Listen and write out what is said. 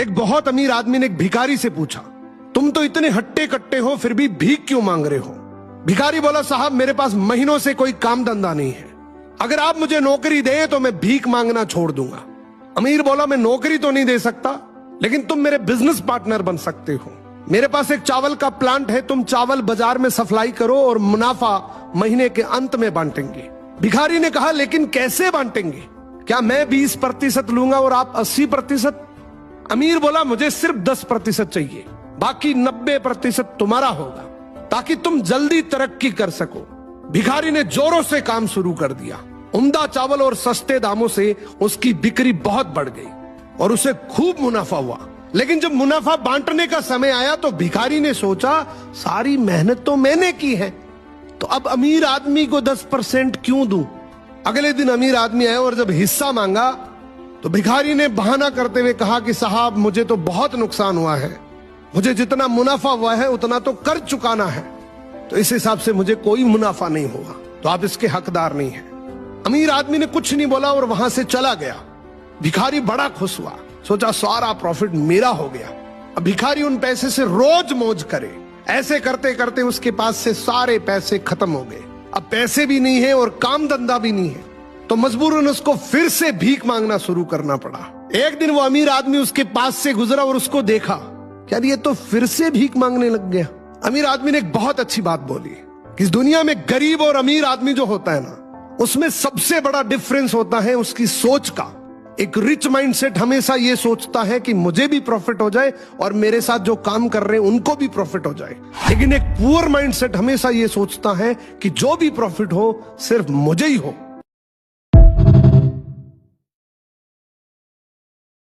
एक बहुत अमीर आदमी ने एक भिखारी से पूछा, तुम तो इतने हट्टे कट्टे हो फिर भी भीख क्यों मांग रहे हो? भिखारी बोला, साहब मेरे पास महीनों से कोई काम धंधा नहीं है, अगर आप मुझे नौकरी दे तो मैं भीख मांगना छोड़ दूंगा। अमीर बोला, मैं नौकरी तो नहीं दे सकता, लेकिन तुम मेरे बिजनेस पार्टनर बन सकते हो। मेरे पास एक चावल का प्लांट है, तुम चावल बाजार में सप्लाई करो और मुनाफा महीने के अंत में बांटेंगे। भिखारी ने कहा, लेकिन कैसे बांटेंगे? क्या मैं 20% लूंगा और आप 80%? अमीर बोला, मुझे सिर्फ 10% चाहिए, बाकी 90% तुम्हारा होगा, ताकि तुम जल्दी तरक्की कर सको। भिखारी ने जोरों से काम शुरू कर दिया। उम्दा चावल और सस्ते दामों से उसकी बिक्री बहुत बढ़ गई और उसे खूब मुनाफा हुआ। लेकिन जब मुनाफा बांटने का समय आया तो भिखारी ने सोचा, सारी मेहनत तो मैंने की है, तो अब अमीर आदमी को 10% क्यों दूं? अगले दिन अमीर आदमी आया और जब हिस्सा मांगा तो भिखारी ने बहाना करते हुए कहा कि साहब मुझे तो बहुत नुकसान हुआ है, मुझे जितना मुनाफा हुआ है उतना तो कर चुकाना है, तो इस हिसाब से मुझे कोई मुनाफा नहीं हुआ, तो आप इसके हकदार नहीं हैं। अमीर आदमी ने कुछ नहीं बोला और वहां से चला गया। भिखारी बड़ा खुश हुआ, सोचा सारा प्रॉफिट मेरा हो गया। अब भिखारी उन पैसे से रोज मौज करे। ऐसे करते करते उसके पास से सारे पैसे खत्म हो गए। अब पैसे भी नहीं है और काम धंधा भी नहीं है, तो मजबूरन उसको फिर से भीख मांगना शुरू करना पड़ा। एक दिन वो अमीर आदमी उसके पास से गुजरा और उसको देखा, क्या ये तो फिर से भीख मांगने लग गया। अमीर आदमी ने एक बहुत अच्छी बात बोली कि इस दुनिया में गरीब और अमीर आदमी जो होता है ना, उसमें सबसे बड़ा डिफरेंस होता है उसकी सोच का। एक रिच माइंडसेट हमेशा ये सोचता है कि मुझे भी प्रॉफिट हो जाए और मेरे साथ जो काम कर रहे हैं उनको भी प्रॉफिट हो जाए, लेकिन एक पुअर माइंडसेट हमेशा ये सोचता है कि जो भी प्रॉफिट हो सिर्फ मुझे ही हो।